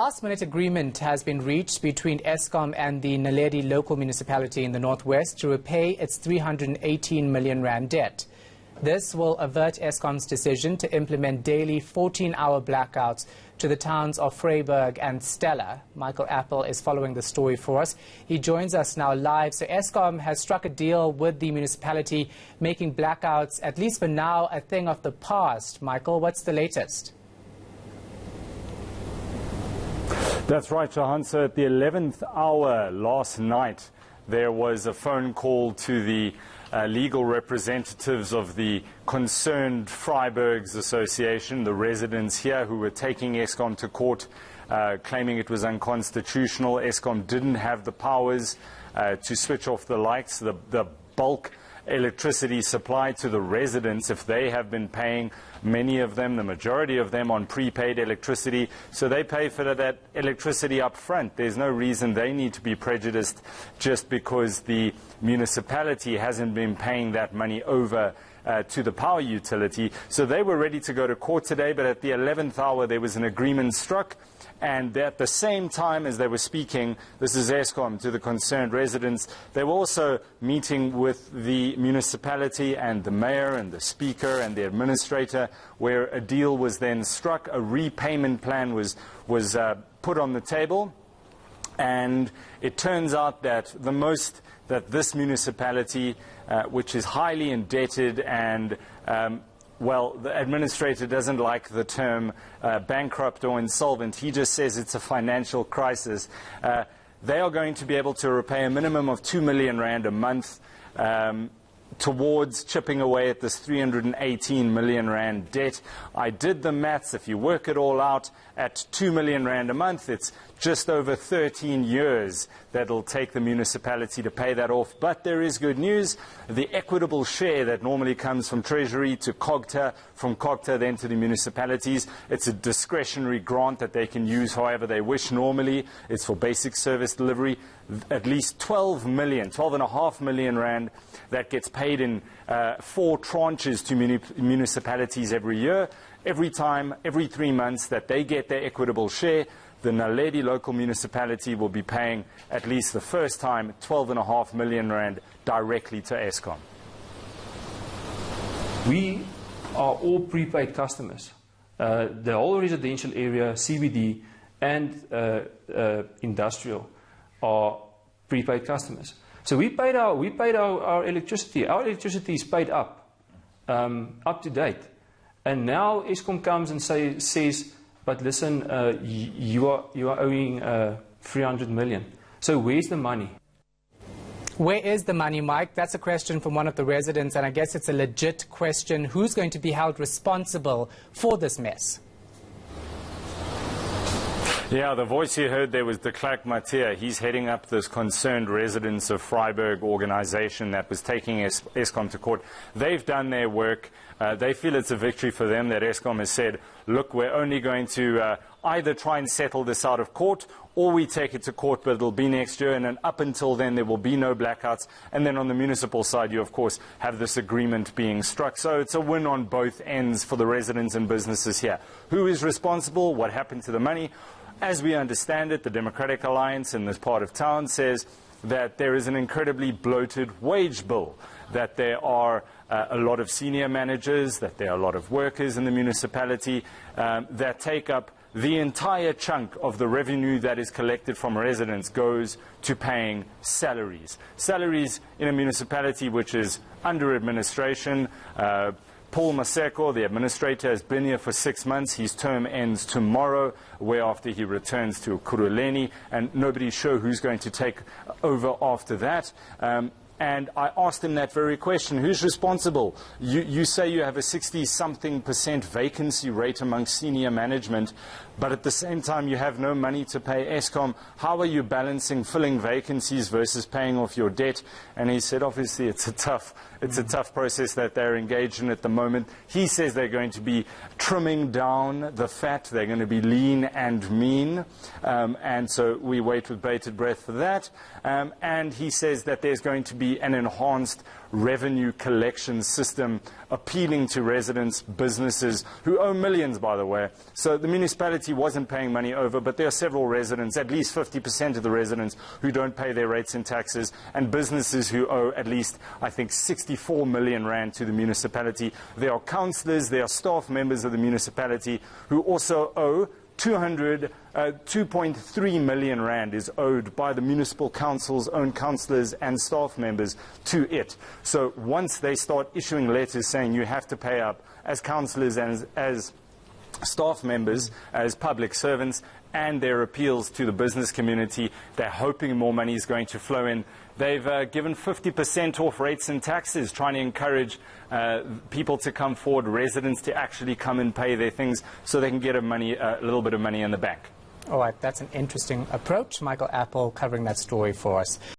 Last-minute agreement has been reached between Eskom and the Naledi Local Municipality in the northwest to repay its 318 million rand debt. This will avert Eskom's decision to implement daily 14-hour blackouts to the towns of Vryburg and Stella. Michael Apple is following the story for us. He joins us now live. So Eskom has struck a deal with the municipality, making blackouts, at least for now, a thing of the past. Michael, what's the latest? That's right, Shahan. So at the 11th hour last night, there was a phone call to the legal representatives of the concerned Vryburgs Association, the residents here who were taking Eskom to court, claiming it was unconstitutional. Eskom didn't have the powers to switch off the lights, the bulk electricity supply to the residents if they have been paying, many of them, the majority of them, on prepaid electricity. So they pay for that electricity up front. There's no reason they need to be prejudiced just because the municipality hasn't been paying that money over to the power utility. So they were ready to go to court today, but at the 11th hour there was an agreement struck. And at the same time as they were speaking, this is Eskom, to the concerned residents, they were also meeting with the municipality and the mayor and the speaker and the administrator, where a deal was then struck. A repayment plan was put on the table. And it turns out that this municipality, which is highly indebted and well, the administrator doesn't like the term bankrupt or insolvent. He just says it's a financial crisis. They are going to be able to repay a minimum of 2 million rand a month towards chipping away at this 318 million rand debt. I did the maths. If you work it all out at 2 million rand a month, it's just over 13 years that it'll take the municipality to pay that off. But there is good news. The equitable share that normally comes from Treasury to COGTA, from COGTA then to the municipalities, it's a discretionary grant that they can use however they wish normally. It's for basic service delivery. At least 12.5 million rand that gets paid in 4 tranches to municipalities every year. Every 3 months that they get their equitable share, the Naledi Local Municipality will be paying, at least the first time, 12.5 million rand directly to Eskom. We are all prepaid customers. The whole residential area, CBD and industrial are prepaid customers. So we paid our electricity. Our electricity is paid up to date. And now Eskom comes and says, but listen, you are owing 300 million. So where's the money? Where is the money, Mike? That's a question from one of the residents, and I guess it's a legit question. Who's going to be held responsible for this mess? Yeah, the voice you heard there was de Klerk Matia. He's heading up this concerned residents of Vryburg organization that was taking Eskom to court. They've done their work. They feel it's a victory for them that Eskom has said, look, we're only going to either try and settle this out of court or we take it to court, but it'll be next year. And then up until then, there will be no blackouts. And then on the municipal side, you, of course, have this agreement being struck. So it's a win on both ends for the residents and businesses here. Who is responsible? What happened to the money? As we understand it, the Democratic Alliance in this part of town says that there is an incredibly bloated wage bill, that there are a lot of senior managers, that there are a lot of workers in the municipality that take up the entire chunk of the revenue that is collected from residents goes to paying salaries. Salaries in a municipality which is under administration. Paul Maseko, the administrator, has been here for 6 months. His term ends tomorrow, whereafter he returns to Kuruleni, and nobody's sure who's going to take over after that. And I asked him that very question. Who's responsible? You say you have a 60-something% vacancy rate among senior management, but at the same time you have no money to pay Eskom. How are you balancing filling vacancies versus paying off your debt? And he said, obviously, it's a tough process that they're engaged in at the moment. He says they're going to be trimming down the fat. They're going to be lean and mean. And so we wait with bated breath for that. And he says that there's going to be be an enhanced revenue collection system appealing to residents, businesses who owe millions, by the way. So the municipality wasn't paying money over, but there are several residents, at least 50% of the residents, who don't pay their rates and taxes, and businesses who owe at least, I think, 64 million rand to the municipality. There are councillors, there are staff members of the municipality who also owe 2.3 million rand is owed by the municipal council's own councillors and staff members to it. So once they start issuing letters saying you have to pay up as councillors and as staff members, as public servants, and their appeals to the business community, they're hoping more money is going to flow in. They've given 50% off rates and taxes, trying to encourage people to come forward, residents to actually come and pay their things so they can get a little bit of money in the bank. All right, that's an interesting approach. Michael Apple covering that story for us.